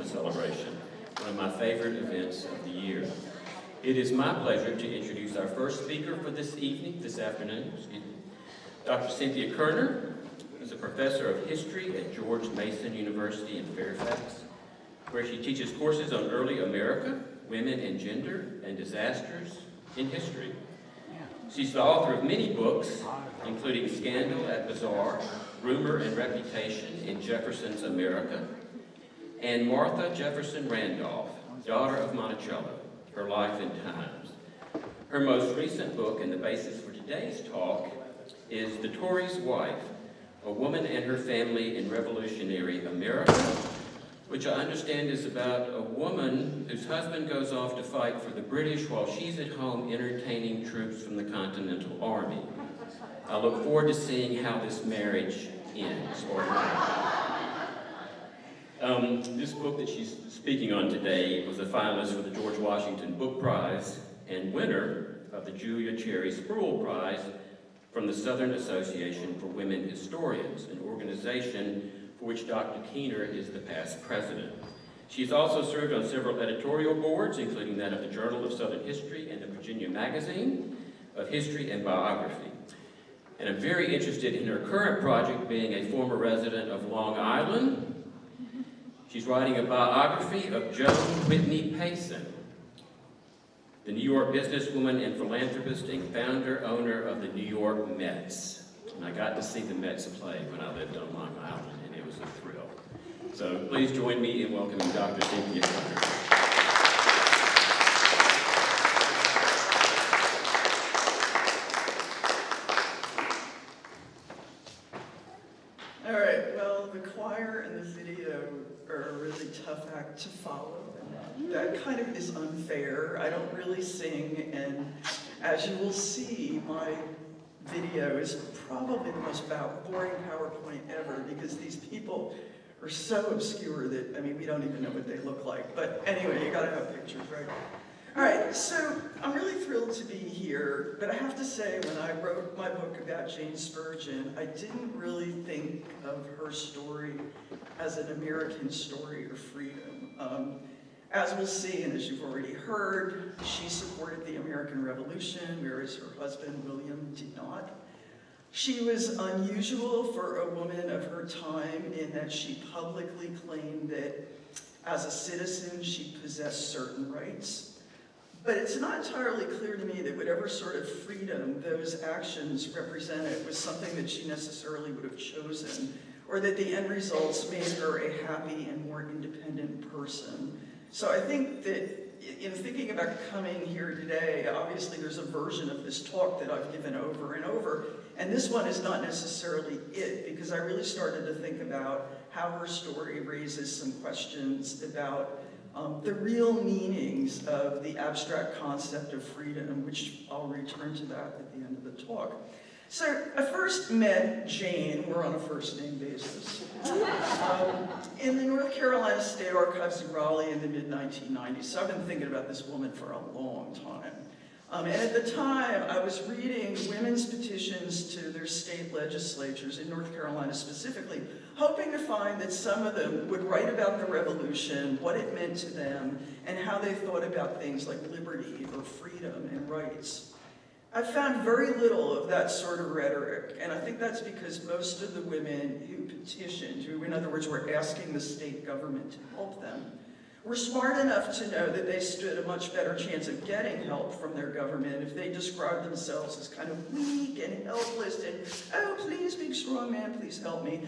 celebration, one of my favorite events of the year. It is my pleasure to introduce our first speaker for this afternoon. Dr. Cynthia Kierner is a professor of history at George Mason University in Fairfax, where she teaches courses on early America, women and gender, and disasters in history. She's the author of many books, including Scandal at Bazaar, Rumor and Reputation in Jefferson's America, and Martha Jefferson Randolph, Daughter of Monticello, Her Life and Times. Her most recent book, and the basis for today's talk, is The Tory's Wife, A Woman and Her Family in Revolutionary America, which I understand is about a woman whose husband goes off to fight for the British while she's at home entertaining troops from the Continental Army. I look forward to seeing how this marriage ends, or not. This book that she's speaking on today was a finalist for the George Washington Book Prize and winner of the Julia Cherry Sproul Prize from the Southern Association for Women Historians, an organization for which Dr. Kierner is the past president. She's also served on several editorial boards, including that of the Journal of Southern History and the Virginia Magazine of History and Biography. And I'm very interested in her current project, being a former resident of Long Island. She's writing a biography of Joan Whitney Payson, the New York businesswoman and philanthropist and founder, owner of the New York Mets. And I got to see the Mets play when I lived on Long Island, and it was a thrill. So please join me in welcoming Dr. Cynthia Kierner. All right, well, the choir and the video are a really tough act to follow. And that kind of is unfair. I don't really sing, and as you will see, my video is probably the most boring PowerPoint ever, because these people are so obscure that, I mean, we don't even know what they look like. But anyway, you gotta have pictures, right? All right, so I'm really thrilled to be here, but I have to say, when I wrote my book about Jane Spurgeon, I didn't really think of her story as an American story of freedom. As we'll see, and as you've already heard, she supported the American Revolution, whereas her husband, William, did not. She was unusual for a woman of her time in that she publicly claimed that as a citizen, she possessed certain rights. But it's not entirely clear to me that whatever sort of freedom those actions represented was something that she necessarily would have chosen, or that the end results made her a happy and more independent person. So I think that in thinking about coming here today, obviously there's a version of this talk that I've given over and over, and this one is not necessarily it, because I really started to think about how her story raises some questions about the real meanings of the abstract concept of freedom, which I'll return to that at the end of the talk. So I first met Jane, we're on a first name basis, in the North Carolina State Archives in Raleigh in the mid-1990s. So I've been thinking about this woman for a long time. And at the time, I was reading women's petitions to their state legislatures, in North Carolina specifically, hoping to find that some of them would write about the revolution, what it meant to them, and how they thought about things like liberty or freedom and rights. I found very little of that sort of rhetoric, and I think that's because most of the women who petitioned, who in other words were asking the state government to help them, were smart enough to know that they stood a much better chance of getting help from their government if they described themselves as kind of weak and helpless and, oh, please, big strong man, please help me.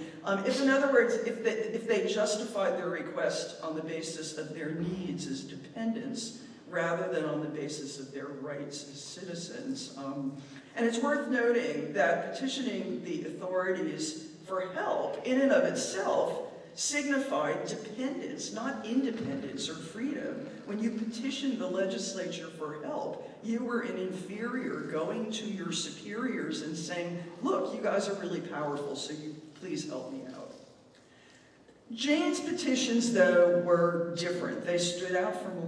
If, in other words, if they justified their request on the basis of their needs as dependents, rather than on the basis of their rights as citizens. And it's worth noting that petitioning the authorities for help, in and of itself, signified dependence, not independence or freedom. When you petitioned the legislature for help, you were an inferior going to your superiors and saying, look, you guys are really powerful, so you please help me out. Jane's petitions, though, were different. They stood out from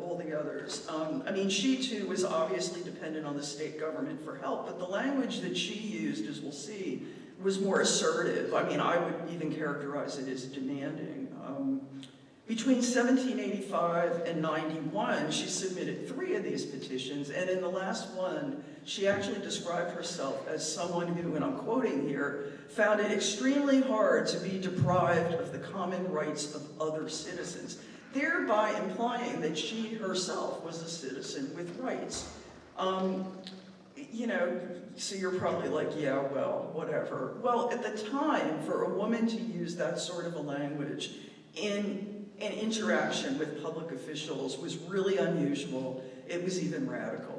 all the others. I mean, she too was obviously dependent on the state government for help, but the language that she used, as we'll see, was more assertive. I mean, I would even characterize it as demanding. Between 1785 and 91, she submitted 3 of these petitions, and in the last one, she actually described herself as someone who, and I'm quoting here, found it extremely hard to be deprived of the common rights of other citizens, thereby implying that she herself was a citizen with rights. You know, so you're probably like, yeah, well, whatever. Well, at the time, for a woman to use that sort of a language in an interaction with public officials was really unusual. It was even radical.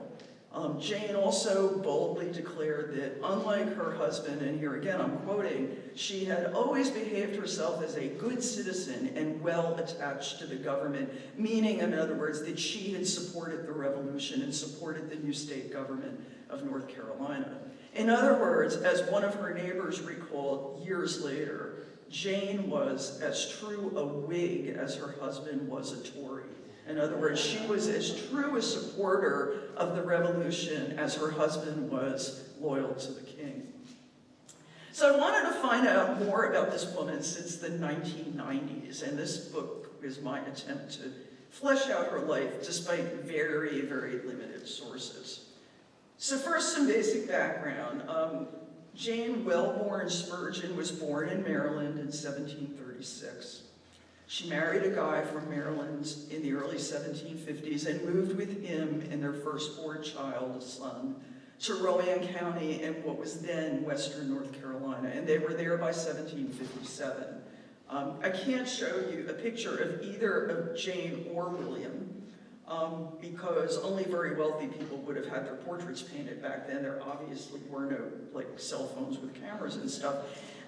Jane also boldly declared that, unlike her husband, and here again I'm quoting, she had always behaved herself as a good citizen and well attached to the government, meaning, in other words, that she had supported the revolution and supported the new state government of North Carolina. In other words, as one of her neighbors recalled years later, Jane was as true a Whig as her husband was a Tory. In other words, she was as true a supporter of the revolution as her husband was loyal to the king. So I wanted to find out more about this woman since the 1990s, and this book is my attempt to flesh out her life despite very, very limited sources. So first, some basic background. Jane Wellborn Spurgeon was born in Maryland in 1736. She married a guy from Maryland in the early 1750s and moved with him and their firstborn child, a son, to Rowan County in what was then western North Carolina, and they were there by 1757. I can't show you a picture of either of Jane or William, because only very wealthy people would have had their portraits painted back then. There obviously were no cell phones with cameras and stuff.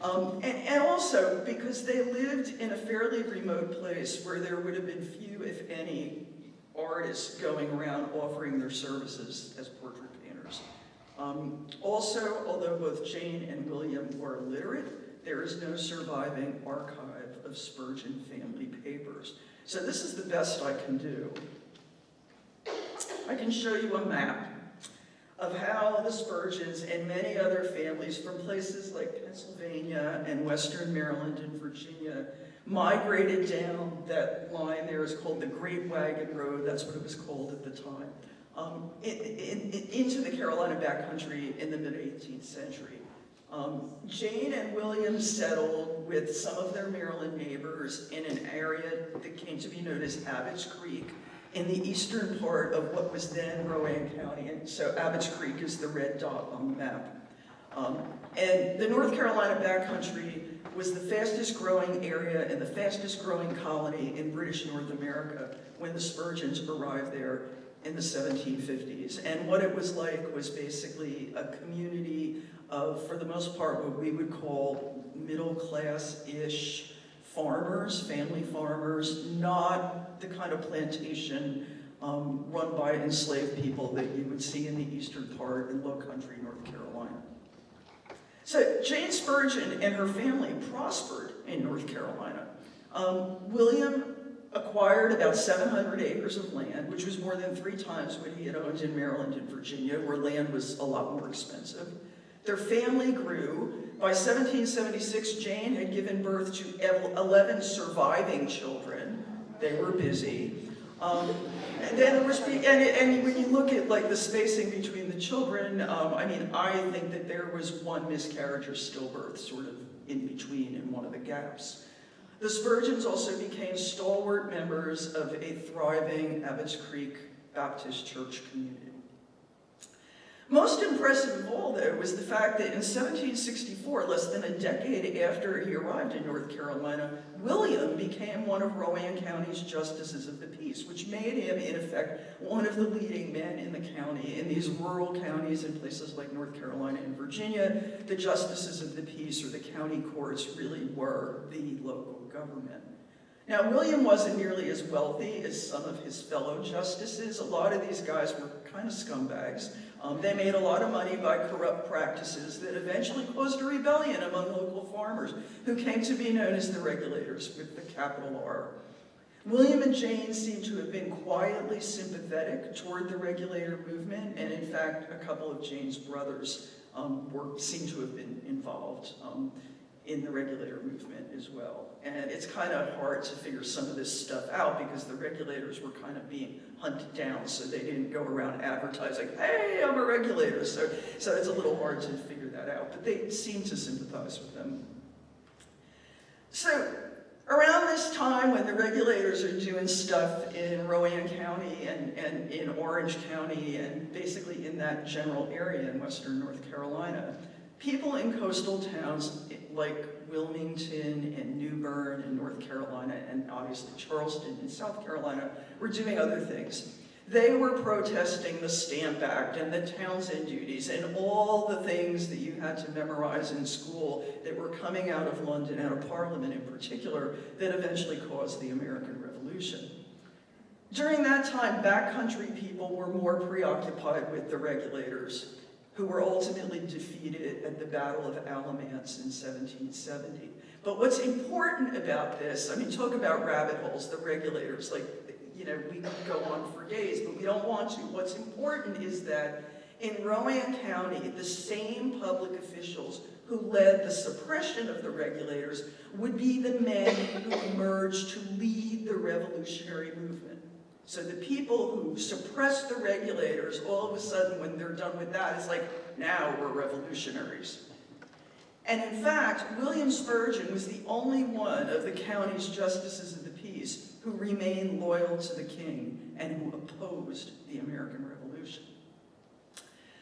And also because they lived in a fairly remote place where there would have been few, if any, artists going around offering their services as portrait painters. Also, although both Jane and William were illiterate, there is no surviving archive of Spurgeon family papers. So this is the best I can do. I can show you a map of how the Spurgeons and many other families from places like Pennsylvania and western Maryland and Virginia migrated down. That line there is called the Great Wagon Road, that's what it was called at the time, into the Carolina backcountry in the mid-18th century. Jane and William settled with some of their Maryland neighbors in an area that came to be known as Abbott's Creek, in the eastern part of what was then Rowan County. And so Abbott's Creek is the red dot on the map. And the North Carolina backcountry was the fastest growing area and the fastest growing colony in British North America when the Spurgeons arrived there in the 1750s. And what it was like was basically a community of, for the most part, what we would call middle class-ish farmers, family farmers, not the kind of plantation run by enslaved people that you would see in the eastern part in low country North Carolina. So Jane Spurgeon and her family prospered in North Carolina. William acquired about 700 acres of land, which was more than 3 times what he had owned in Maryland and Virginia, where land was a lot more expensive. Their family grew. By 1776, Jane had given birth to 11 surviving children. They were busy. And then there was, and when you look at the spacing between the children, I think that there was one miscarriage or stillbirth sort of in between in one of the gaps. The Spurgeons also became stalwart members of a thriving Abbott's Creek Baptist Church community. Most impressive of all, though, was the fact that in 1764, less than a decade after he arrived in North Carolina, William became one of Rowan County's justices of the peace, which made him, in effect, one of the leading men in the county. In these rural counties in places like North Carolina and Virginia, the justices of the peace, or the county courts, really were the local government. Now, William wasn't nearly as wealthy as some of his fellow justices. A lot of these guys were kind of scumbags. They made a lot of money by corrupt practices that eventually caused a rebellion among local farmers, who came to be known as the Regulators, with the capital R. William and Jane seem to have been quietly sympathetic toward the Regulator movement, and in fact, a couple of Jane's brothers seem to have been involved in the regulator movement as well. And it's kind of hard to figure some of this stuff out because the regulators were kind of being hunted down, so they didn't go around advertising, hey, I'm a regulator. So it's a little hard to figure that out, but they seem to sympathize with them. So around this time when the regulators are doing stuff in Rowan County and in Orange County and basically in that general area in western North Carolina, people in coastal towns like Wilmington and New Bern in North Carolina and obviously Charleston in South Carolina were doing other things. They were protesting the Stamp Act and the Townsend duties and all the things that you had to memorize in school that were coming out of London, out of Parliament in particular, that eventually caused the American Revolution. During that time, backcountry people were more preoccupied with the regulators, who were ultimately defeated at the Battle of Alamance in 1770. But what's important about this, I mean, talk about rabbit holes, the regulators, like, you know, we could go on for days, but we don't want to. What's important is that in Rowan County, the same public officials who led the suppression of the regulators would be the men who emerged to lead the revolutionary movement. So the people who suppressed the regulators, all of a sudden when they're done with that, it's like, now we're revolutionaries. And in fact, William Spurgeon was the only one of the county's justices of the peace who remained loyal to the king and who opposed the American Revolution.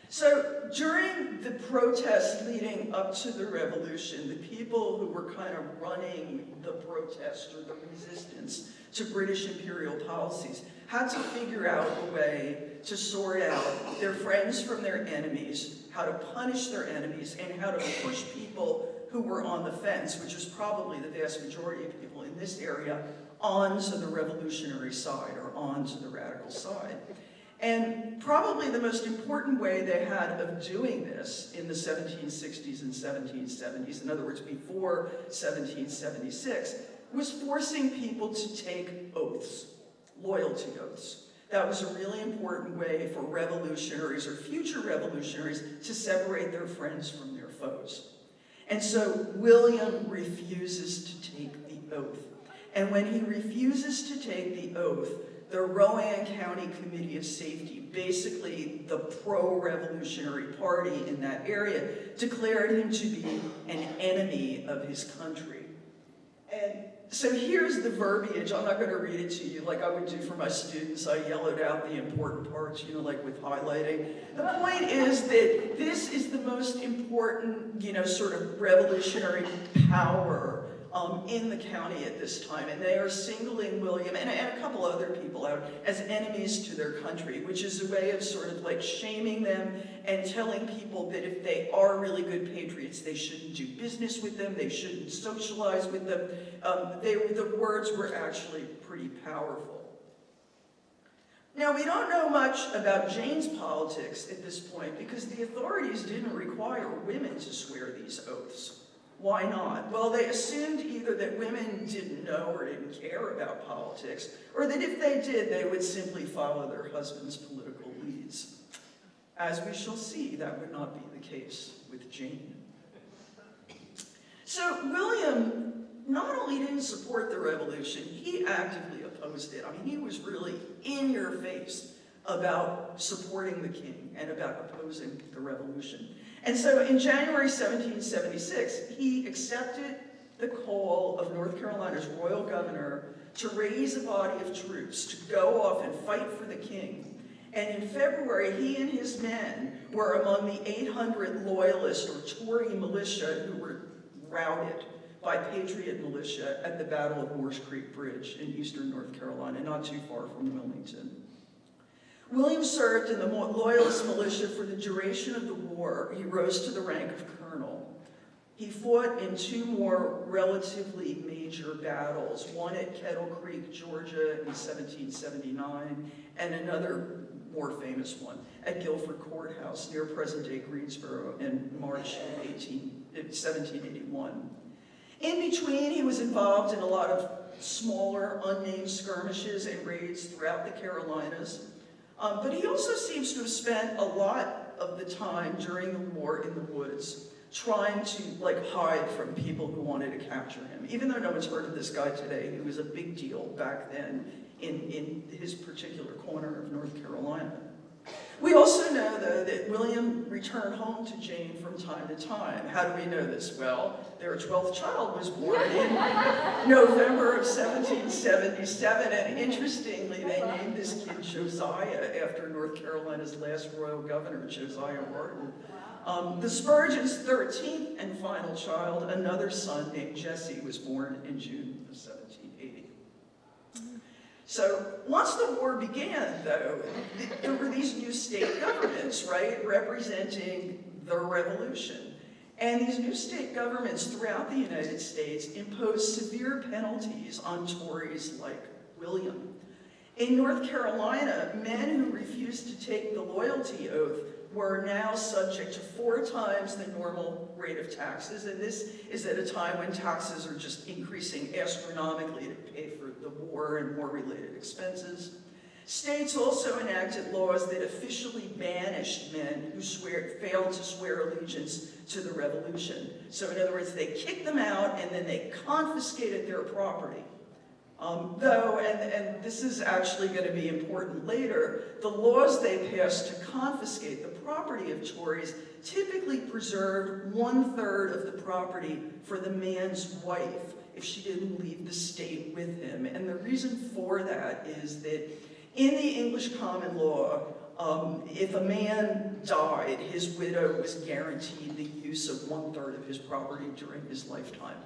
So during the protests leading up to the revolution, the people who were kind of running the protest or the resistance to British imperial policies had to figure out a way to sort out their friends from their enemies, how to punish their enemies, and how to push people who were on the fence, which is probably the vast majority of people in this area, onto the revolutionary side or onto the radical side. And probably the most important way they had of doing this in the 1760s and 1770s, in other words, before 1776, was forcing people to take oaths, loyalty oaths. That was a really important way for revolutionaries or future revolutionaries to separate their friends from their foes. And so William refuses to take the oath. And when he refuses to take the oath, the Rowan County Committee of Safety, basically the pro-revolutionary party in that area, declared him to be an enemy of his country. And so here's the verbiage. I'm not going to read it to you like I would do for my students. I yellowed out the important parts, you know, like with highlighting. The point is that this is the most important, you know, sort of revolutionary power in the county at this time, and they are singling William and a couple other people out as enemies to their country, which is a way of sort of like shaming them and telling people that if they are really good patriots, they shouldn't do business with them, they shouldn't socialize with them. The words were actually pretty powerful. Now, we don't know much about Jane's politics at this point because the authorities didn't require women to swear these oaths. Why not? Well, they assumed either that women didn't know or didn't care about politics, or that if they did, they would simply follow their husband's political leads. As we shall see, that would not be the case with Jane. So William not only didn't support the revolution, he actively opposed it. I mean, he was really in your face about supporting the king and about opposing the revolution. And so in January 1776, he accepted the call of North Carolina's royal governor to raise a body of troops to go off and fight for the king. And in February, he and his men were among the 800 loyalist or Tory militia who were routed by Patriot militia at the Battle of Moores Creek Bridge in eastern North Carolina, not too far from Wilmington. William served in the Loyalist militia for the duration of the war. He rose to the rank of colonel. He fought in two more relatively major battles, one at Kettle Creek, Georgia in 1779, and another more famous one at Guilford Courthouse near present-day Greensboro in March of 1781. In between, he was involved in a lot of smaller, unnamed skirmishes and raids throughout the Carolinas. But he also seems to have spent a lot of the time during the war in the woods. trying to hide from people who wanted to capture him. Even though no one's heard of this guy today, he was a big deal back then in his particular corner of North Carolina. We also know, though, that William returned home to Jane from time to time. How do we know this? Well, their 12th child was born in November of 1777, and interestingly, they named this kid Josiah after North Carolina's last royal governor, Josiah Barton. The Spurgeons' 13th and final child, another son named Jesse, was born in June of 1780. So once the war began, though, there were these new state governments, right, representing the revolution. And these new state governments throughout the United States imposed severe penalties on Tories like William. In North Carolina, men who refused to take the loyalty oath were now subject to 4 times the normal rate of taxes, and this is at a time when taxes are just increasing astronomically to pay for the war and war-related expenses. States also enacted laws that officially banished men who failed to swear allegiance to the revolution. So in other words, they kicked them out and then they confiscated their property. Though, and this is actually going to be important later, the laws they passed to confiscate the property of Tories typically preserved 1/3 of the property for the man's wife if she didn't leave the state with him. And the reason for that is that in the English common law, if a man died, his widow was guaranteed the use of 1/3 of his property during his lifetime.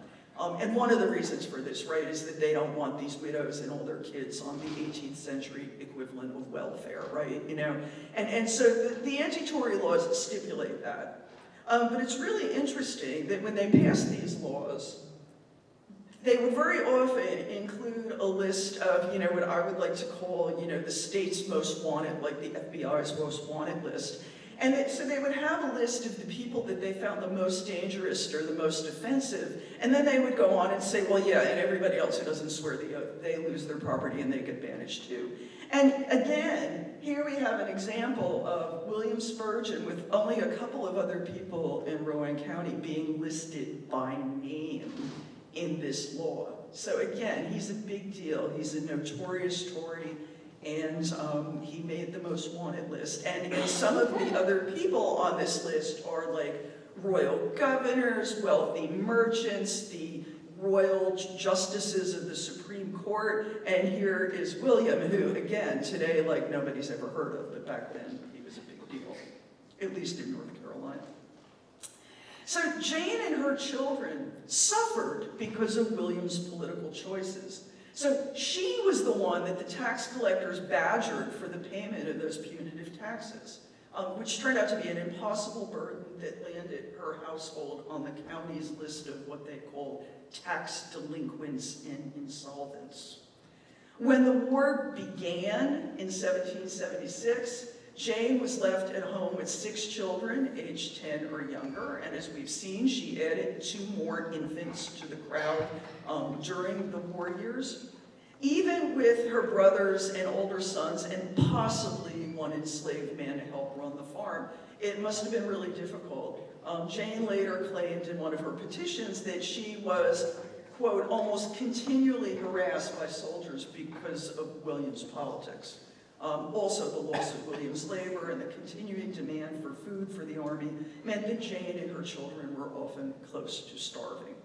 And one of the reasons for this, right, is that they don't want these widows and all their kids on the 18th century equivalent of welfare, right, you know? And so the anti-Tory laws stipulate that. But it's really interesting that when they passed these laws, they would very often include a list of, what I would like to call, the state's most wanted, like the FBI's most wanted list. And so they would have a list of the people that they found the most dangerous or the most offensive, and then they would go on and say, well, yeah, and everybody else who doesn't swear the oath, they lose their property and they get banished too. And again, here we have an example of William Spurgeon with only a couple of other people in Rowan County being listed by name in this law. So again, he's a big deal. He's a notorious Tory, and he made the most wanted list. And some of the other people on this list are like royal governors, wealthy merchants, the royal justices of the Supreme Court, and here is William, who, again, today, like, nobody's ever heard of, but back then, he was a big deal, at least in North Carolina. So Jane and her children suffered because of William's political choices. So she was the one that the tax collectors badgered for the payment of those punitive taxes, which turned out to be an impossible burden that landed her household on the county's list of what they call tax delinquents and insolvents. When the war began in 1776, Jane was left at home with 6 children, aged 10 or younger, and as we've seen, she added 2 more infants to the crowd during the war years. Even with her brothers and older sons, and possibly one enslaved man to help run the farm, it must have been really difficult. Jane later claimed in one of her petitions that she was, quote, almost continually harassed by soldiers because of William's politics. Also, the loss of William's labor and the continuing demand for food for the army meant that Jane and her children were often close to starving.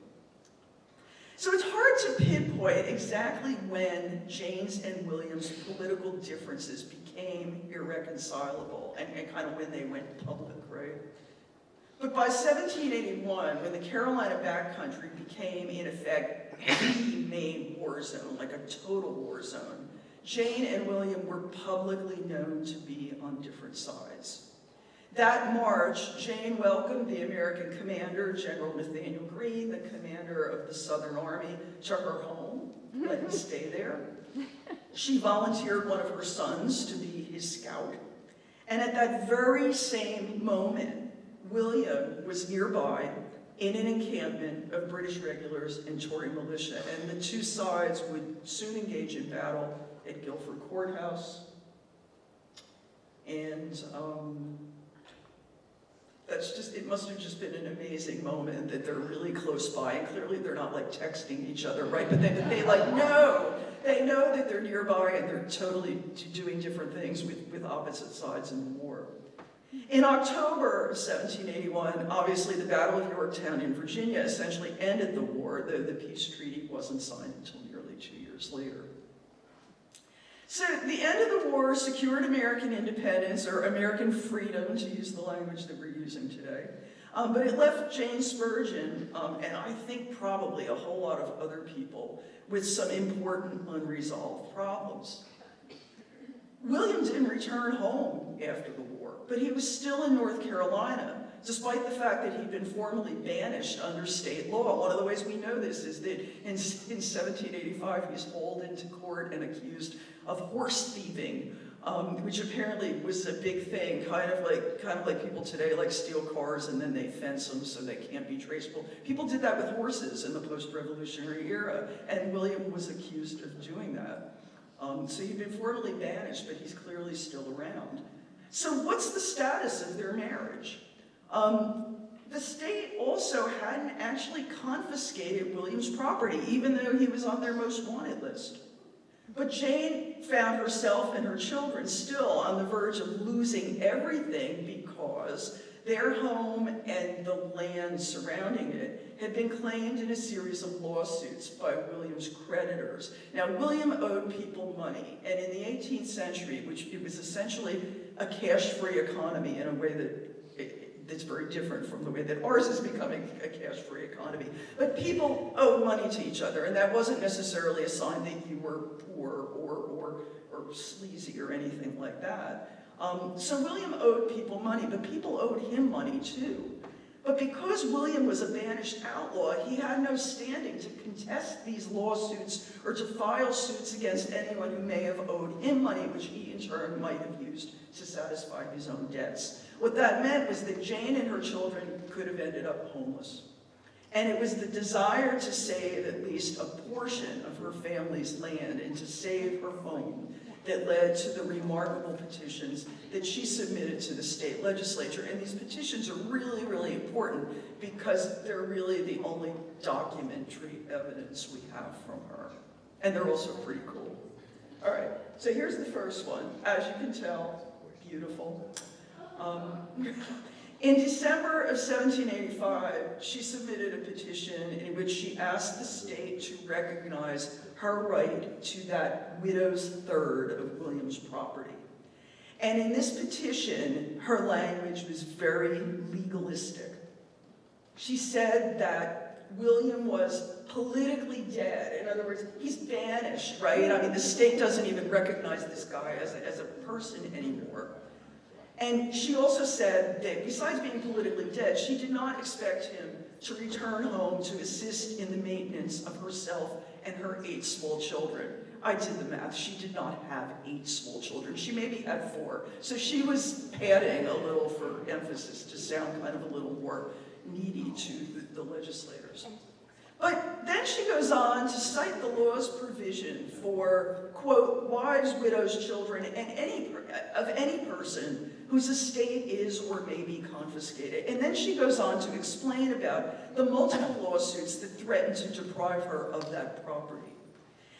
So it's hard to pinpoint exactly when Jane's and William's political differences became irreconcilable and kind of when they went public, right? But by 1781, when the Carolina backcountry became, in effect, the main war zone, like a total war zone, Jane and William were publicly known to be on different sides. That March, Jane welcomed the American commander, General Nathaniel Greene, the commander of the Southern Army, to her home, let him stay there. She volunteered one of her sons to be his scout. And at that very same moment, William was nearby in an encampment of British regulars and Tory militia, and the 2 sides would soon engage in battle at Guilford Courthouse. And it must have just been an amazing moment that they're really close by, and clearly they're not like texting each other, right? But they like know, they know that they're nearby and they're totally doing different things with opposite sides in the war. In October of 1781, obviously the Battle of Yorktown in Virginia essentially ended the war, though the peace treaty wasn't signed until nearly 2 years later. So the end of the war secured American independence, or American freedom, to use the language that we're using today. But it left Jane Spurgeon, and I think probably a whole lot of other people, with some important unresolved problems. William didn't return home after the war, but he was still in North Carolina, despite the fact that he'd been formally banished under state law. One of the ways we know this is that in 1785, he's hauled into court and accused of horse thieving, which apparently was a big thing, kind of like people today like steal cars and then they fence them so they can't be traceable. People did that with horses in the post-revolutionary era, and William was accused of doing that. So he'd been formally banished, but he's clearly still around. So what's the status of their marriage? The state also hadn't actually confiscated William's property, even though he was on their most wanted list. But Jane found herself and her children still on the verge of losing everything because their home and the land surrounding it had been claimed in a series of lawsuits by William's creditors. Now, William owed people money, and in the 18th century, it was essentially a cash-free economy in a way that's very different from the way that ours is becoming a cash-free economy. But people owed money to each other, and that wasn't necessarily a sign that you were poor or sleazy or anything like that. So William owed people money, but people owed him money too. But because William was a banished outlaw, he had no standing to contest these lawsuits or to file suits against anyone who may have owed him money, which he in turn might have used to satisfy his own debts. What that meant was that Jane and her children could have ended up homeless. And it was the desire to save at least a portion of her family's land and to save her home that led to the remarkable petitions that she submitted to the state legislature. And these petitions are really, really important because they're really the only documentary evidence we have from her. And they're also pretty cool. All right, so here's the first one. As you can tell, beautiful. In December of 1785, she submitted a petition in which she asked the state to recognize her right to that widow's third of William's property. And in this petition, her language was very legalistic. She said that William was politically dead. In other words, he's banished, right? I mean, the state doesn't even recognize this guy as a person anymore. And she also said that besides being politically dead, she did not expect him to return home to assist in the maintenance of herself and her 8 small children. I did the math. She did not have 8 small children. She maybe had 4. So she was padding a little for emphasis to sound kind of a little more needy to the legislators. But then she goes on to cite the law's provision for, quote, wives, widows, children, and any person whose estate is or may be confiscated. And then she goes on to explain about the multiple lawsuits that threaten to deprive her of that property.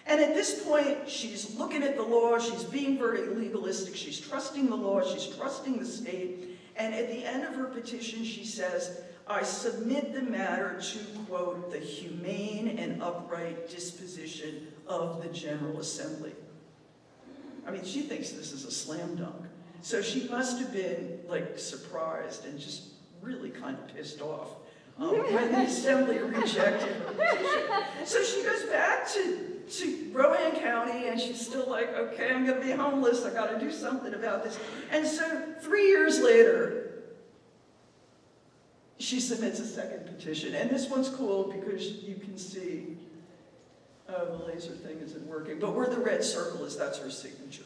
And at this point, she's looking at the law, she's being very legalistic, she's trusting the law, she's trusting the state, and at the end of her petition, she says, I submit the matter to, quote, the humane and upright disposition of the General Assembly. I mean, she thinks this is a slam dunk. So she must have been, like, surprised and just really kind of pissed off when the Assembly rejected her petition. So she goes back to Rowan County, and she's still like, okay, I'm going to be homeless. I got to do something about this. And so 3 years later, she submits a second petition. And this one's cool because you can see, oh, the laser thing isn't working, but where the red circle is, that's her signature.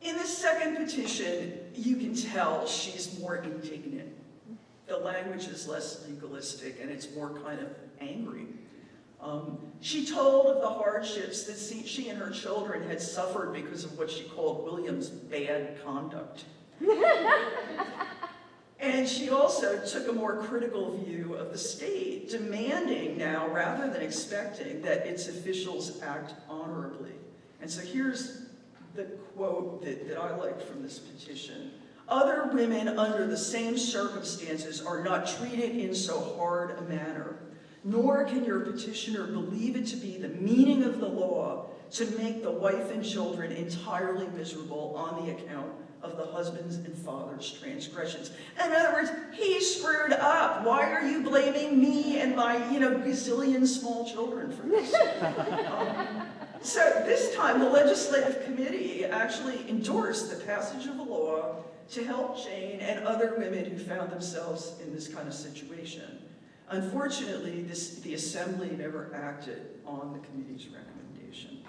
In the second petition, you can tell she's more indignant. The language is less legalistic, and it's more kind of angry. She told of the hardships that she and her children had suffered because of what she called William's bad conduct. And she also took a more critical view of the state, demanding now, rather than expecting, that its officials act honorably. And so here's the quote that I liked from this petition. "Other women under the same circumstances are not treated in so hard a manner, nor can your petitioner believe it to be the meaning of the law to make the wife and children entirely miserable on the account of the husband's and father's transgressions." In other words, he screwed up. Why are you blaming me and my, gazillion small children for this? So this time, the legislative committee actually endorsed the passage of a law to help Jane and other women who found themselves in this kind of situation. Unfortunately, the assembly never acted on the committee's recommendation.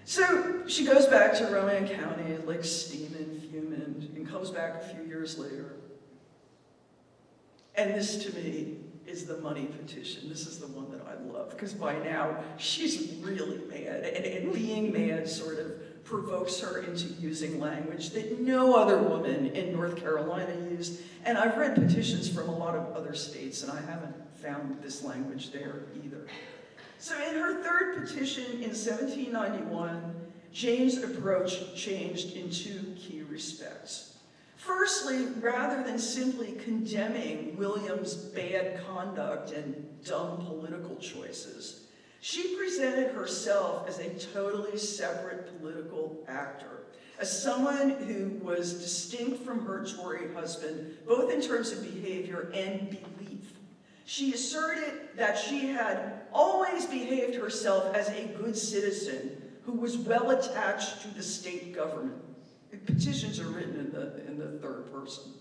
So she goes back to Rowan County, like steaming, fuming, and comes back a few years later. And this, to me, is the money petition. This is the one that I love, because by now, she's really mad, and being mad sort of provokes her into using language that no other woman in North Carolina used. And I've read petitions from a lot of other states, and I haven't found this language there either. So in her third petition in 1791, Jane's approach changed in two key respects. Firstly, rather than simply condemning William's bad conduct and dumb political choices, she presented herself as a totally separate political actor, as someone who was distinct from her Tory husband, both in terms of behavior and belief. She asserted that she had always behaved herself as a good citizen who was well attached to the state government. The petitions are written in the third person.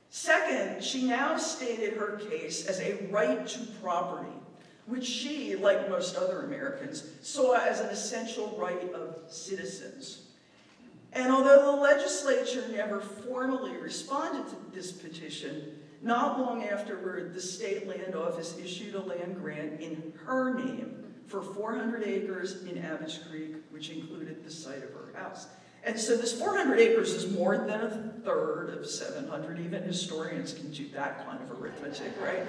Second, she now stated her case as a right to property, which she, like most other Americans, saw as an essential right of citizens. And although the legislature never formally responded to this petition, not long afterward, the state land office issued a land grant in her name for 400 acres in Abbotts Creek, which included the site of her house. And so this 400 acres is more than a third of 700. Even historians can do that kind of arithmetic, right?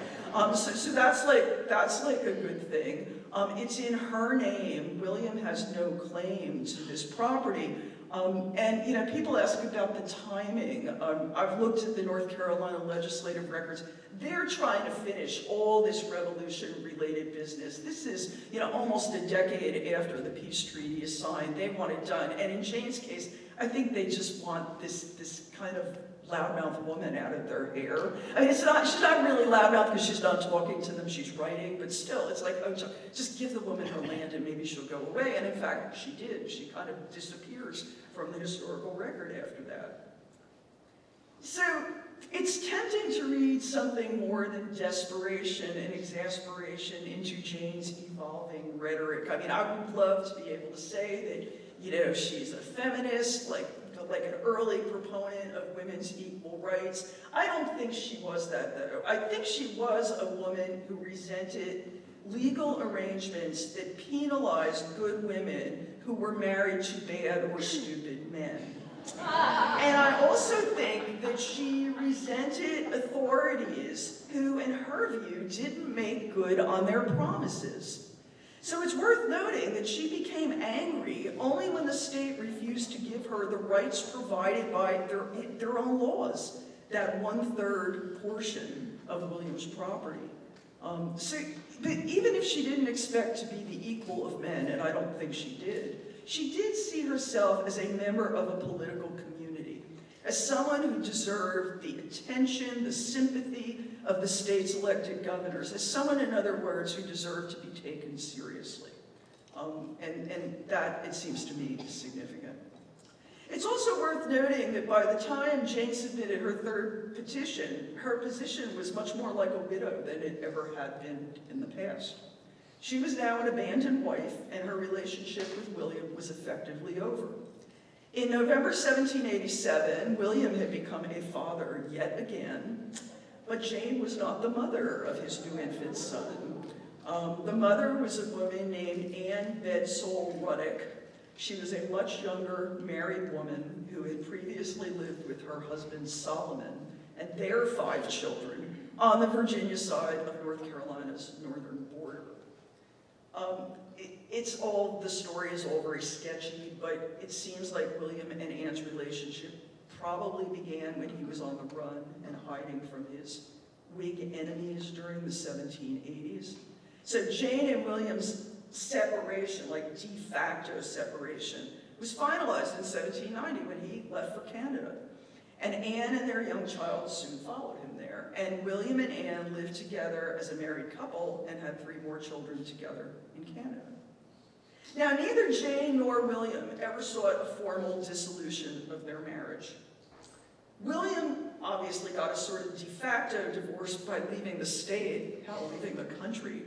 So that's like a good thing. It's in her name. William has no claim to this property. And people ask about the timing. I've looked at the North Carolina legislative records. They're trying to finish all this revolution-related business. This is, almost a decade after the peace treaty is signed. They want it done. And in Jane's case, I think they just want this kind of loudmouth woman out of their hair. I mean, she's not really loudmouth because she's not talking to them, she's writing, but still, it's like, oh, just give the woman her land and maybe she'll go away. And in fact, she did. She kind of disappears from the historical record after that. So it's tempting to read something more than desperation and exasperation into Jane's evolving rhetoric. I mean, I would love to be able to say that, she's a feminist, like an early proponent of women's equal rights. I don't think she was that, though. I think she was a woman who resented legal arrangements that penalized good women who were married to bad or stupid men. And I also think that she resented authorities who, in her view, didn't make good on their promises. So it's worth noting that she became angry only when the state refused to give her the rights provided by their own laws, that 1/3 portion of William's property. But even if she didn't expect to be the equal of men, and I don't think she did see herself as a member of a political community, as someone who deserved the attention, the sympathy of the state's elected governors, as someone, in other words, who deserved to be taken seriously. And that, it seems to me, is significant. It's also worth noting that by the time Jane submitted her third petition, her position was much more like a widow than it ever had been in the past. She was now an abandoned wife, and her relationship with William was effectively over. In November 1787, William had become a father yet again, but Jane was not the mother of his new infant son. The mother was a woman named Anne Bedsole Ruddock. She was a much younger married woman who had previously lived with her husband Solomon and their 5 children on the Virginia side of North Carolina's northern border. The story is all very sketchy, but it seems like William and Anne's relationship probably began when he was on the run and hiding from his Whig enemies during the 1780s. So Jane and William's separation, like de facto separation, was finalized in 1790 when he left for Canada. And Anne and their young child soon followed him there. And William and Anne lived together as a married couple and had 3 more children together in Canada. Now, neither Jane nor William ever sought a formal dissolution of their marriage. William obviously got a sort of de facto divorce by leaving the state, leaving the country,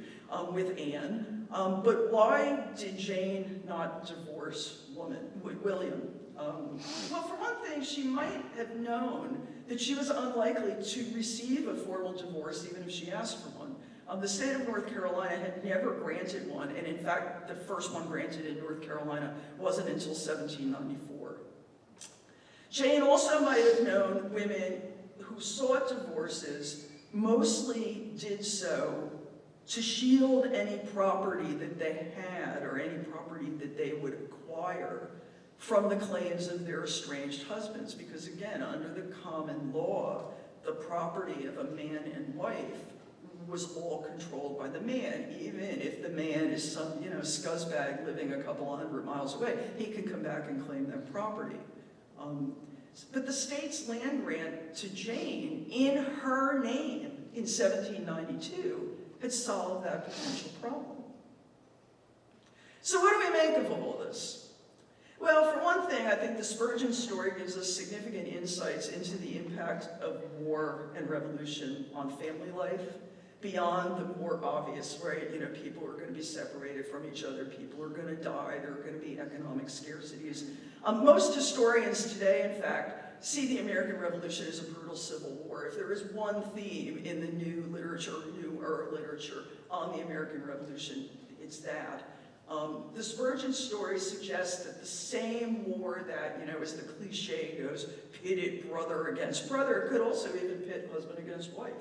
with Anne. But why did Jane not divorce William? Well, for one thing, she might have known that she was unlikely to receive a formal divorce even if she asked for one. The state of North Carolina had never granted one, and in fact, the first one granted in North Carolina wasn't until 1794. Jane also might have known women who sought divorces mostly did so to shield any property that they had or any property that they would acquire from the claims of their estranged husbands. Because again, under the common law, the property of a man and wife was all controlled by the man. Even if the man is some, scuzzbag living a couple 100 miles away, he can come back and claim that property. But the state's land grant to Jane in her name in 1792 had solved that potential problem. So what do we make of all this? Well, for one thing, I think the Spurgeon story gives us significant insights into the impact of war and revolution on family life, beyond the more obvious, right? People are going to be separated from each other, people are going to die, there are going to be economic scarcities. Most historians today, in fact, see the American Revolution as a brutal civil war. If there is one theme in the newer literature on the American Revolution, it's that. The Spurgeon story suggests that the same war that, as the cliche goes, pitted brother against brother, could also even pit husband against wife.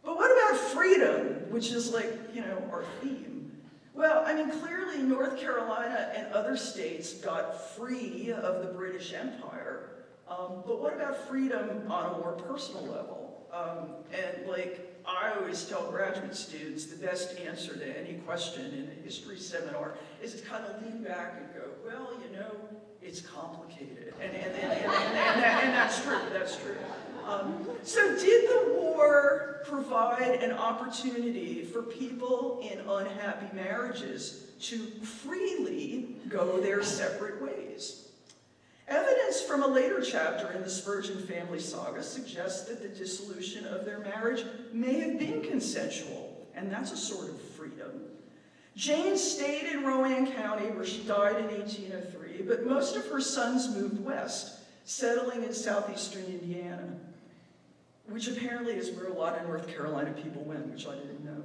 But what about freedom, which is our theme? Well, clearly North Carolina and other states got free of the British Empire, but what about freedom on a more personal level? I always tell graduate students, the best answer to any question in a history seminar is to kind of lean back and go, well, it's complicated. And that's true, So did the war provide an opportunity for people in unhappy marriages to freely go their separate ways? Evidence from a later chapter in the Spurgeon family saga suggests that the dissolution of their marriage may have been consensual, and that's a sort of freedom. Jane stayed in Rowan County, where she died in 1803, but most of her sons moved west, settling in southeastern Indiana, which apparently is where a lot of North Carolina people went, which I didn't know.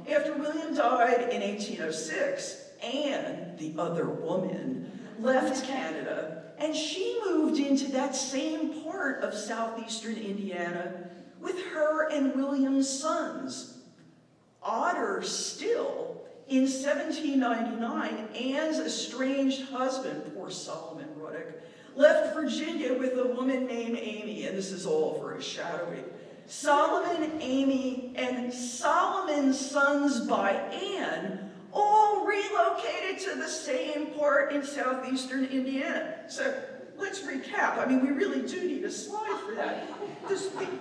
After William died in 1806, Anne, the other woman, left Canada, and she moved into that same part of southeastern Indiana with her and William's sons. Odder still, in 1799, Anne's estranged husband, poor Solomon Ruddock, left Virginia with a woman named Amy, and this is all very shadowy. Solomon, Amy, and Solomon's sons by Anne all relocated to the same part in southeastern Indiana. So let's recap. We really do need a slide for that.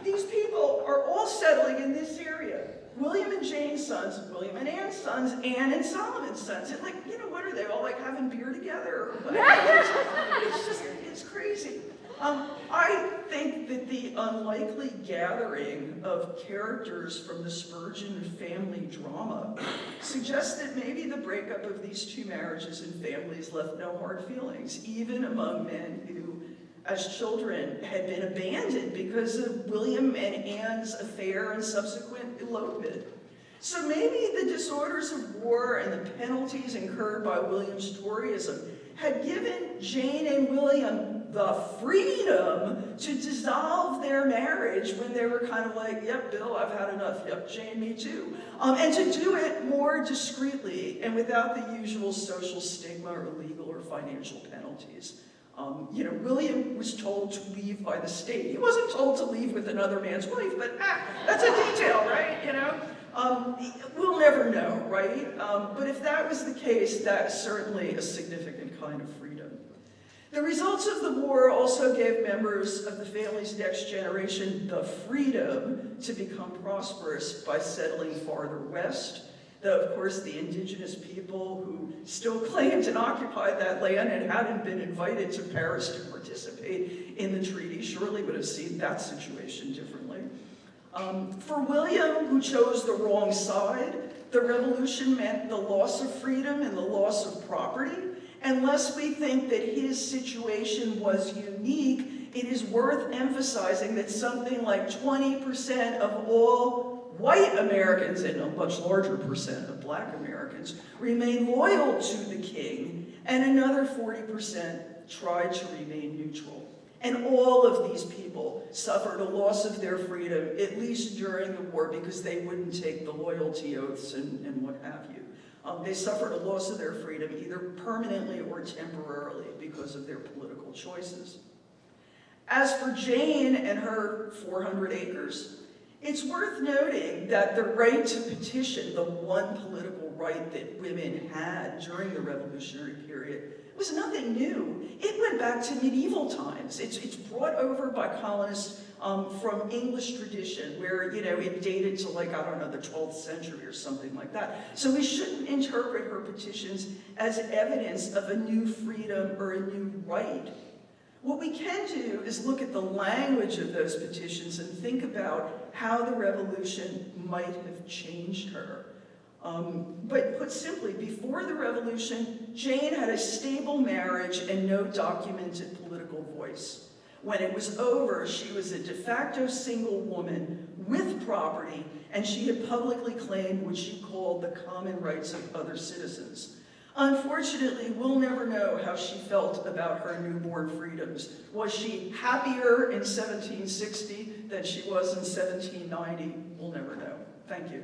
These people are all settling in this area. William and Jane's sons, William and Anne's sons, Anne and Solomon's sons. And what are they all having beer together? It's crazy. I think that the unlikely gathering of characters from the Spurgeon family drama suggests that maybe the breakup of these 2 marriages and families left no hard feelings, even among men who, as children, had been abandoned because of William and Anne's affair and subsequent elopement. So maybe the disorders of war and the penalties incurred by William's Toryism had given Jane and William the freedom to dissolve their marriage when they were kind of like, yep, Bill, I've had enough. Yep, Jane, me too. And to do it more discreetly and without the usual social stigma or legal or financial penalties. William was told to leave by the state. He wasn't told to leave with another man's wife, but that's a detail, right? We'll never know, right? But if that was the case, that's certainly a significant kind of freedom. The results of the war also gave members of the family's next generation the freedom to become prosperous by settling farther west. Though, of course, the indigenous people who still claimed and occupied that land and hadn't been invited to Paris to participate in the treaty surely would have seen that situation differently. For William, who chose the wrong side, the revolution meant the loss of freedom and the loss of property. Unless we think that his situation was unique, it is worth emphasizing that something like 20% of all white Americans and a much larger percent of black Americans remain loyal to the king, and another 40% tried to remain neutral. And all of these people suffered a loss of their freedom, at least during the war, because they wouldn't take the loyalty oaths and what have you. They suffered a loss of their freedom either permanently or temporarily because of their political choices. As for Jane and her 400 acres, it's worth noting that the right to petition, the one political right that women had during the Revolutionary period, was nothing new. It went back to medieval times. It's brought over by colonists from English tradition, where, it dated to, the 12th century or something like that. So we shouldn't interpret her petitions as evidence of a new freedom or a new right. What we can do is look at the language of those petitions and think about how the revolution might have changed her. But put simply, before the revolution, Jane had a stable marriage and no documented political voice. When it was over, she was a de facto single woman with property, and she had publicly claimed what she called the common rights of other citizens. Unfortunately, we'll never know how she felt about her newborn freedoms. Was she happier in 1760 than she was in 1790? We'll never know. Thank you.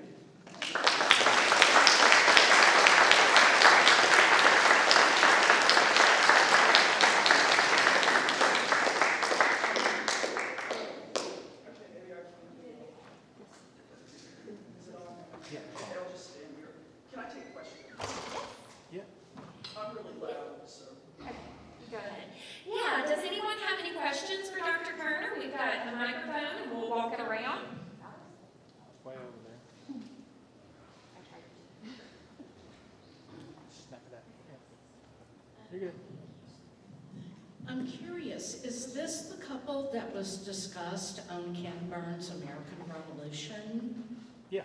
I'm curious, is this the couple that was discussed on Ken Burns' American Revolution? Yeah.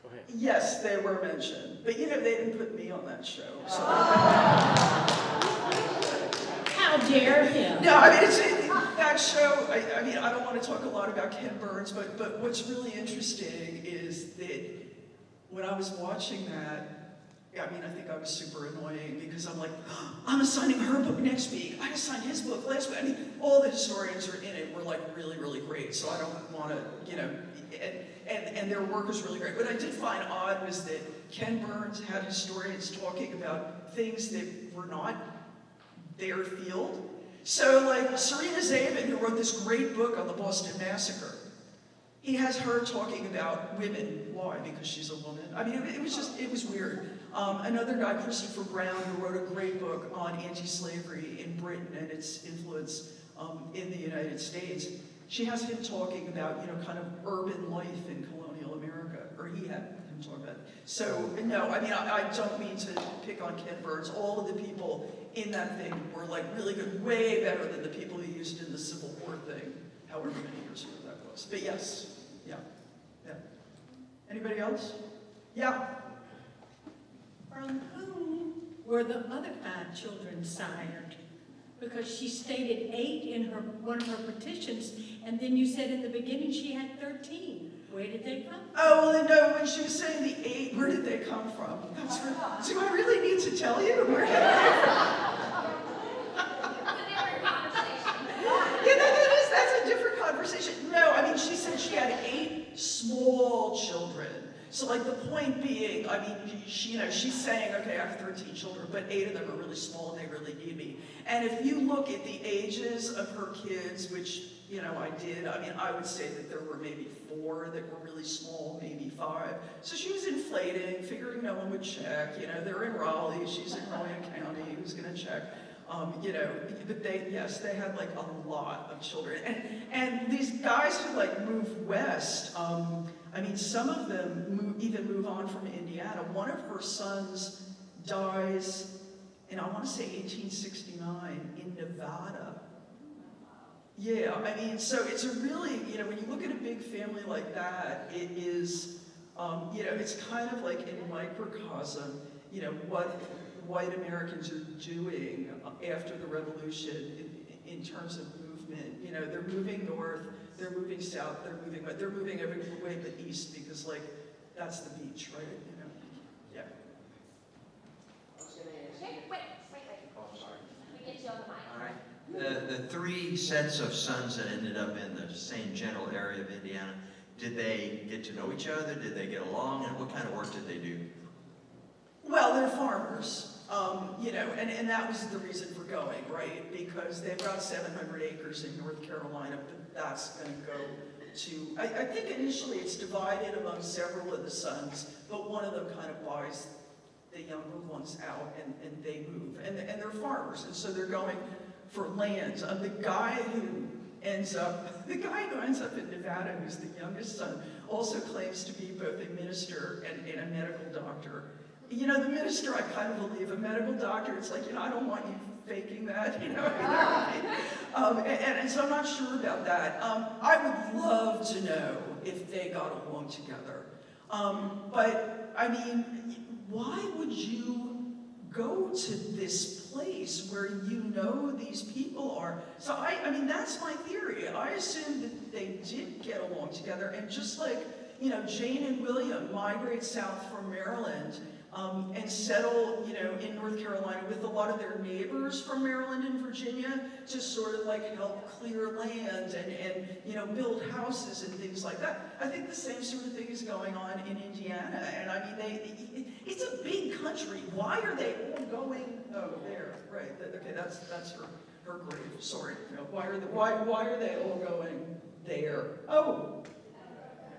Go ahead. Yes, they were mentioned. But they didn't put me on that show. So. How dare him? No, it's that show, I don't want to talk a lot about Ken Burns, but what's really interesting is that when I was watching that, I think I was super annoying because I'm like, I'm assigning her book next week. I assigned his book last week. All the historians are in it were really, really great. So I don't want to, and their work is really great. What I did find odd was that Ken Burns had historians talking about things that were not their field. So Serena Zabin, who wrote this great book on the Boston Massacre, he has her talking about women. Why? Because she's a woman. It was weird. Another guy, Christopher Brown, who wrote a great book on anti-slavery in Britain and its influence in the United States. She has him talking about, kind of urban life in colonial America, or he had him talk about it. So, no, I don't mean to pick on Ken Burns. All of the people in that thing were really good, way better than the people who used in the Civil War thing, however many years ago that was. But yes, yeah. Anybody else? Yeah. From whom were the other 5 children sired? Because she stated 8 in one of her petitions, and then you said in the beginning she had 13. Where did they come? Oh, well, no, when she was saying the 8, where did they come from? Do I really need to tell you where they came from? Yeah, that's a different conversation. No, I mean, she said she had 8 small children. So, like, the point being, I mean, she's saying, okay, I have 13 children, but 8 of them are really small and they really need me. And if you look at the ages of her kids, which, I did, I mean, I would say that there were maybe 4 that were really small, maybe 5. So she was inflating, figuring no one would check. They're in Raleigh, she's in Rowan County, who's going to check? But they had like a lot of children. And these guys who like move west, I mean, some of them even move on from Indiana. One of her sons dies in, I want to say 1869 in Nevada. Yeah, I mean, so it's a really, when you look at a big family like that, it is, it's kind of like in microcosm, what white Americans are doing after the revolution in terms of movement. They're moving north, they're moving south, they're moving every way but east because, like, that's the beach, right? Yeah. Wait. Oh, sorry. We get you on the mic. All right. The 3 sets of sons that ended up in the same general area of Indiana, did they get to know each other? Did they get along? And what kind of work did they do? Well, they're farmers, and that was the reason for going, right? Because they've got 700 acres in North Carolina, but that's going to go to, I think initially it's divided among several of the sons, but one of them kind of buys the younger ones out and they move. And they're farmers, and so they're going for land. The guy who ends up in Nevada, who's the youngest son, also claims to be both a minister and a medical doctor. The minister, I kind of believe. A medical doctor, it's like, I don't want you faking that, and so I'm not sure about that. I would love to know if they got along together. But, I mean, why would you go to this place where these people are? So, I mean, that's my theory. I assume that they did get along together, and just like, Jane and William migrate south from Maryland, and settle, in North Carolina with a lot of their neighbors from Maryland and Virginia to sort of like help clear land and build houses and things like that. I think the same sort of thing is going on in Indiana. And I mean, it's a big country. Why are they all going? Oh, there, right? Okay, that's her grave. Sorry. Why are they all going there? Oh,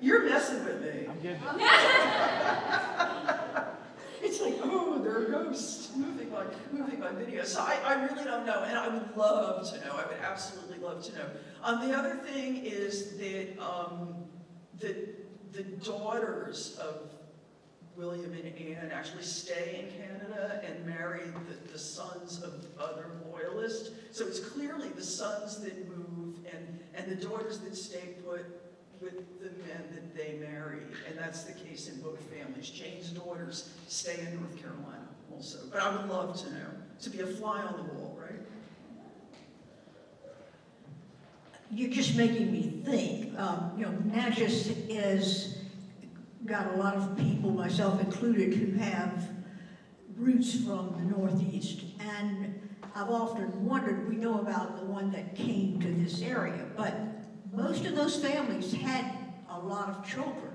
you're messing with me. I'm good. It's like, oh, there are ghosts moving by video. So I really don't know, and I would love to know. I would absolutely love to know. The other thing is that the daughters of William and Anne actually stay in Canada and marry the sons of other loyalists. So it's clearly the sons that move and the daughters that stay put with the men that they marry, and that's the case in both families. Jane's daughters stay in North Carolina also, but I would love to know, to be a fly on the wall, right? You're just making me think. Natchez is got a lot of people, myself included, who have roots from the Northeast, and I've often wondered, we know about the one that came to this area, but most of those families had a lot of children.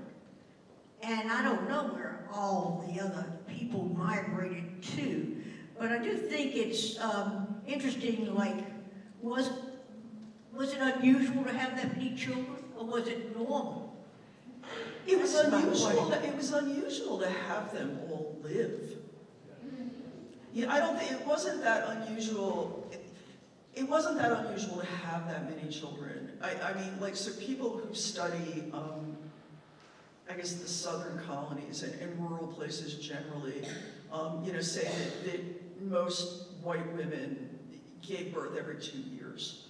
And I don't know where all the other people migrated to, but I do think it's interesting, like, was it unusual to have that many children, or was it normal? It was That's my unusual. question. It was unusual to have them all live. Yeah, I don't think it wasn't that unusual. It wasn't that unusual to have that many children. I mean, like, so people who study, I guess, the southern colonies and rural places generally, say that most white women gave birth every 2 years.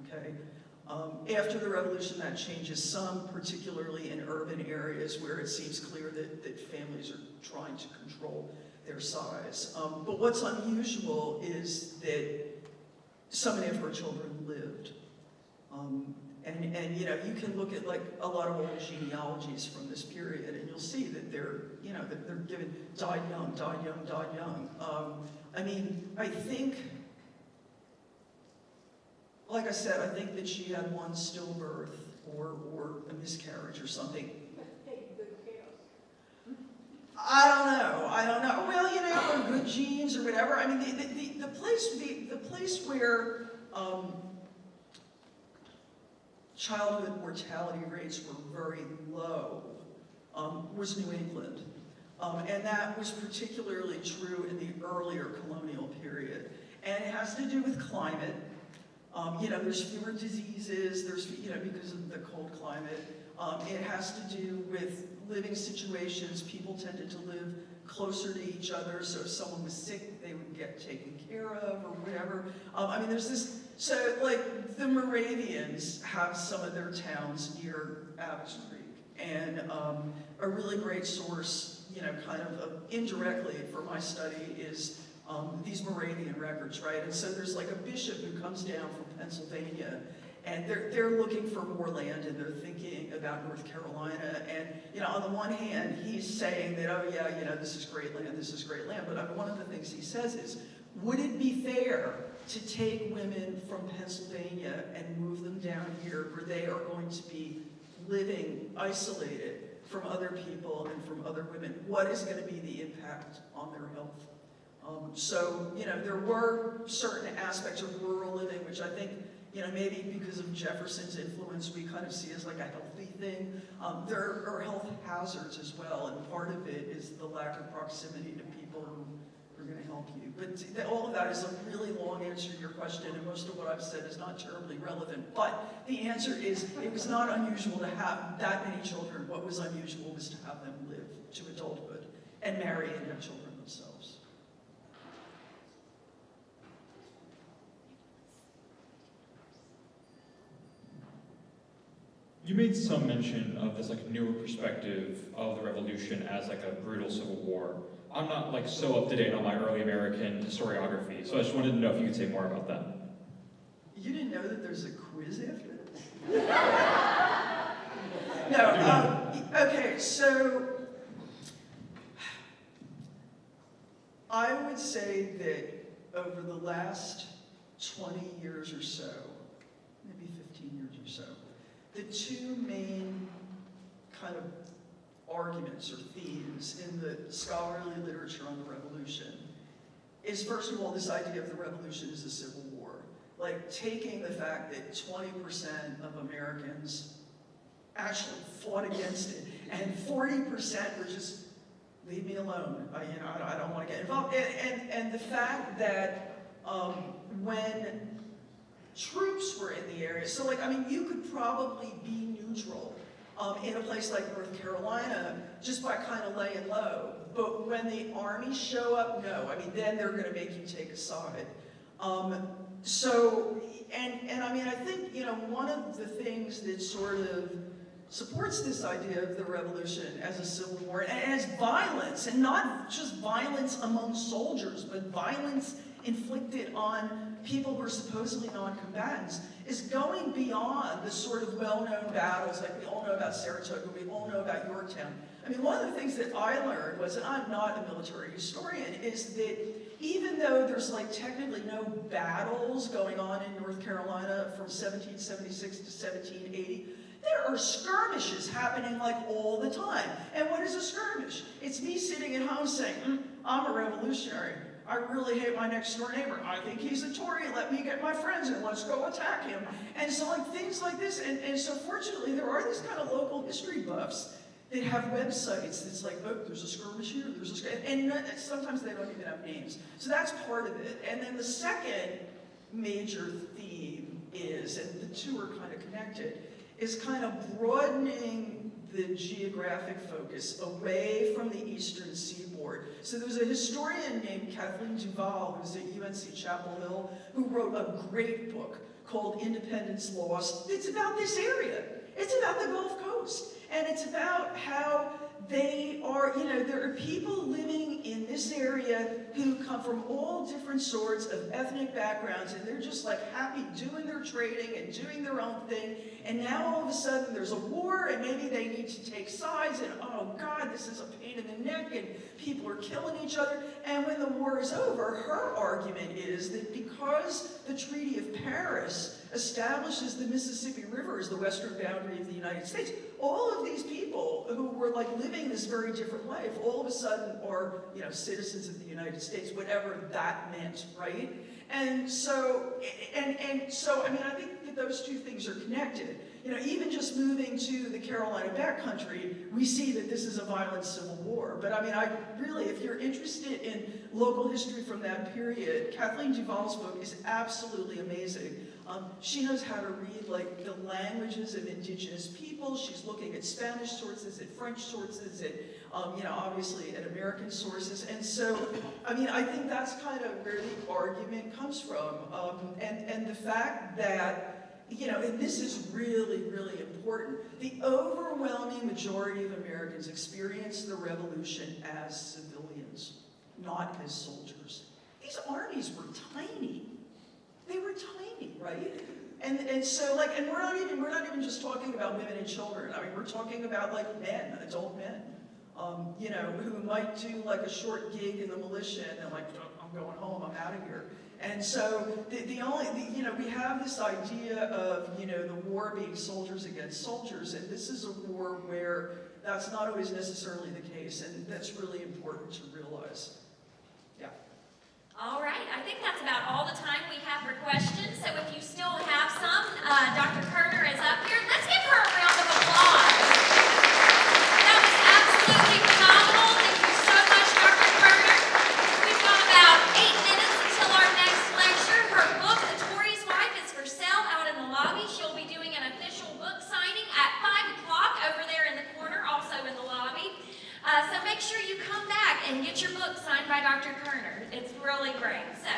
Okay. After the revolution, that changes some, particularly in urban areas where it seems clear that families are trying to control their size. But what's unusual is that so many of her children lived. And you know, you can look at like a lot of old genealogies from this period, and you'll see that they're, you know, that they're given died young, died young, died young. I mean, I think, like I said, I think that she had one stillbirth or a miscarriage or something. I don't know. Well, you know, or good genes or whatever. I mean, the place where childhood mortality rates were very low was New England. And that was particularly true in the earlier colonial period. And it has to do with climate. You know, there's fewer diseases, you know, because of the cold climate. It has to do with living situations. People tended to live closer to each other, so if someone was sick, they would get taken care of or whatever. I mean, there's this, so like the Moravians have some of their towns near Abbot's Creek, and a really great source, you know, kind of indirectly for my study is these Moravian records, right? And so there's like a bishop who comes down from Pennsylvania, and they're looking for more land, and they're thinking about North Carolina. And you know, on the one hand, he's saying that, oh yeah, you know, this is great land, this is great land. But I mean, one of the things he says is, would it be fair to take women from Pennsylvania and move them down here where they are going to be living isolated from other people and from other women? What is going to be the impact on their health? So, you know, there were certain aspects of rural living, which I think, you know, maybe because of Jefferson's influence, we kind of see as like a healthy thing. There are health hazards as well, and part of it is the lack of proximity to people who are going to help you. But all of that is a really long answer to your question, and most of what I've said is not terribly relevant. But the answer is, it was not unusual to have that many children. What was unusual was to have them live to adulthood and marry and have children themselves. You made some mention of this like newer perspective of the revolution as like a brutal civil war. I'm not like so up to date on my early American historiography, so I just wanted to know if you could say more about that. You didn't know that there's a quiz after this? No, okay, so I would say that over the last 20 years or so, maybe 15 years or so, the two main kind of arguments or themes in the scholarly literature on the revolution is, first of all, this idea of the revolution as a civil war. Like taking the fact that 20% of Americans actually fought against it, and 40% were just, leave me alone, I don't want to get involved. And the fact that when troops were in the area, so like, I mean, you could probably be neutral in a place like North Carolina just by kind of laying low. But when the army show up, no. I mean, then they're going to make you take a side. So, and I mean, I think, you know, one of the things that sort of supports this idea of the revolution as a civil war and as violence, and not just violence among soldiers, but violence inflicted on people who are supposedly non-combatants, is going beyond the sort of well-known battles, like we all know about Saratoga, we all know about Yorktown. I mean, one of the things that I learned was, and I'm not a military historian, is that even though there's like technically no battles going on in North Carolina from 1776 to 1780, there are skirmishes happening like all the time. And what is a skirmish? It's me sitting at home saying, I'm a revolutionary. I really hate my next door neighbor. I think he's a Tory. Let me get my friends and let's go attack him. And so like things like this. And so fortunately, there are these kind of local history buffs that have websites that's like, oh, there's a skirmish here, there's a skirmish. And sometimes they don't even have names. So that's part of it. And then the second major theme is, and the two are kind of connected, is kind of broadening the geographic focus away from the eastern seaboard. So there was a historian named Kathleen Duval, who was at UNC Chapel Hill, who wrote a great book called Independence Lost. It's about this area. It's about the Gulf Coast. And it's about how they are, you know, there are people living in this area who come from all different sorts of ethnic backgrounds, and they're just like happy doing their trading and doing their own thing. And now all of a sudden there's a war, and maybe they need to take sides, and oh God, this is a pain in the neck, and people are killing each other. And when the war is over, her argument is that because the Treaty of Paris establishes the Mississippi River as the western boundary of the United States, all of these people who were like living this very different life all of a sudden are, you know, citizens of the United States, whatever that meant, right? And so, I mean, I think that those two things are connected. You know, even just moving to the Carolina backcountry, we see that this is a violent civil war. But I mean, I really, if you're interested in local history from that period, Kathleen Duval's book is absolutely amazing. She knows how to read like the languages of indigenous people. She's looking at Spanish sources, at French sources, at you know, obviously at American sources. And so, I mean, I think that's kind of where the argument comes from. And the fact that, you know, and this is really, really important, the overwhelming majority of Americans experienced the revolution as civilians, not as soldiers. These armies were tiny. They were tiny, right? And so like, and we're not even just talking about women and children. I mean, we're talking about like men, adult men, you know, who might do like a short gig in the militia and they're like, I'm going home, I'm out of here. And so you know, we have this idea of, you know, the war being soldiers against soldiers, and this is a war where that's not always necessarily the case, and that's really important to realize. Yeah. All right, I think that's about all the time we have for questions. So if you still have some, Dr. Kierner is up here. Let's give her a round of applause. That was absolutely phenomenal. Thank you so much, Dr. Kierner. We've got about 8 minutes until our next lecture. Her book, The Tory's Wife, is for sale out in the lobby. She'll be doing an official book signing at 5 o'clock over there in the corner, also in the lobby. So make sure you come back and get your book signed by Dr. Kierner. It's really great. So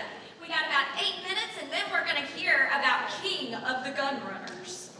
we got about 8 minutes, and then we're going to hear about King of the Gun Runners.